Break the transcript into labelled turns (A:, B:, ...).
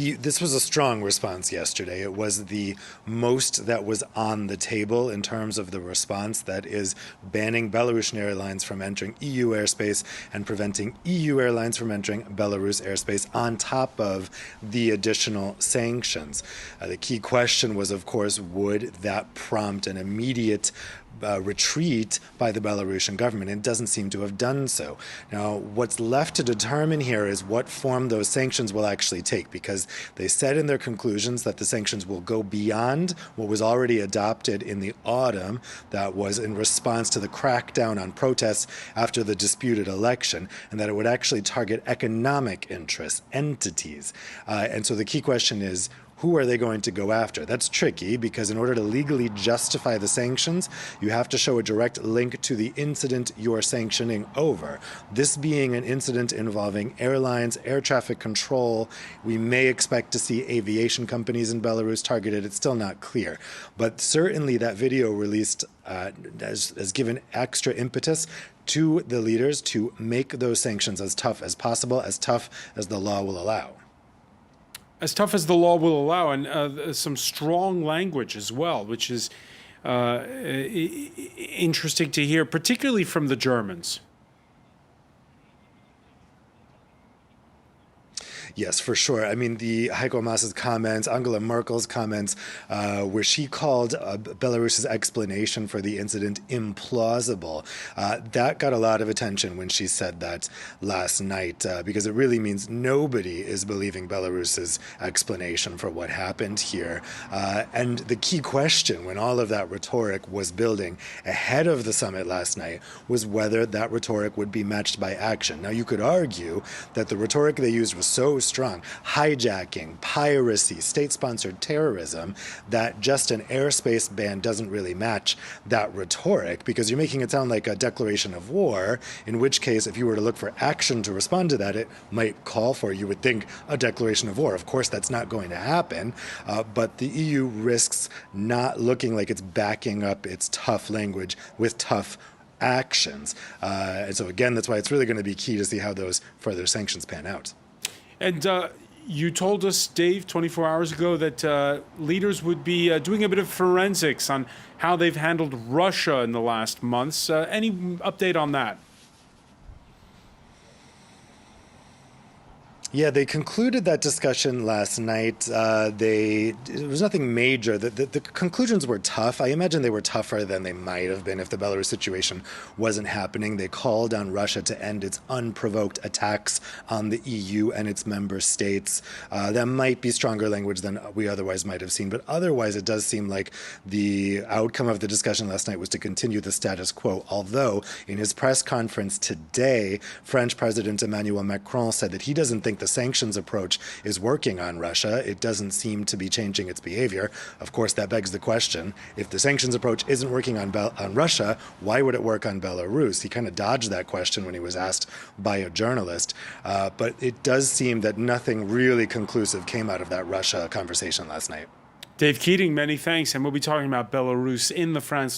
A: This was a strong response yesterday. It was the most that was on the table in terms of the response, that is banning Belarusian airlines from entering EU airspace and preventing EU airlines from entering Belarus airspace on top of the additional sanctions. The key question was, of course, would that prompt an immediate retreat by the Belarusian government? It doesn't seem to have done so. Now, what's left to determine here is what form those sanctions will actually take, because they said in their conclusions that the sanctions will go beyond what was already adopted in the autumn, that was in response to the crackdown on protests after the disputed election, and that it would actually target economic interests, entities. And so the key question is, who are they going to go after? That's tricky, because in order to legally justify the sanctions, you have to show a direct link to the incident you're sanctioning over. This being an incident involving airlines, air traffic control, we may expect to see aviation companies in Belarus targeted. It's still not clear. But certainly that video released has given extra impetus to the leaders to make those sanctions as tough as possible, as tough as the law will allow.
B: As tough as the law will allow, and some strong language as well, which is interesting to hear, particularly from the Germans.
A: Yes, for sure. I mean, the Heiko Maas's comments, Angela Merkel's comments, where she called Belarus's explanation for the incident implausible, that got a lot of attention when she said that last night, because it really means nobody is believing Belarus's explanation for what happened here. And the key question when all of that rhetoric was building ahead of the summit last night was whether that rhetoric would be matched by action. Now, you could argue that the rhetoric they used was so strong, hijacking, piracy, state-sponsored terrorism, that just an airspace ban doesn't really match that rhetoric, because you're making it sound like a declaration of war, in which case, if you were to look for action to respond to that, it might call for, you would think, a declaration of war. Of course, that's not going to happen, but the EU risks not looking like it's backing up its tough language with tough actions. And so again, that's why it's really going to be key to see how those further sanctions pan out.
B: And you told us, Dave, 24 hours ago that leaders would be doing a bit of forensics on how they've handled Russia in the last months. Any update on that?
A: Yeah, they concluded that discussion last night. It was nothing major. The conclusions were tough. I imagine they were tougher than they might have been if the Belarus situation wasn't happening. They called on Russia to end its unprovoked attacks on the EU and its member states. That might be stronger language than we otherwise might have seen, but otherwise it does seem like the outcome of the discussion last night was to continue the status quo, although in his press conference today, French President Emmanuel Macron said that he doesn't think the sanctions approach is working on Russia. It doesn't seem to be changing its behavior. Of course, that begs the question, if the sanctions approach isn't working on Russia, why would it work on Belarus? He kind of dodged that question when he was asked by a journalist. But it does seem that nothing really conclusive came out of that Russia conversation last night.
B: Dave Keating, many thanks. And we'll be talking about Belarus in the France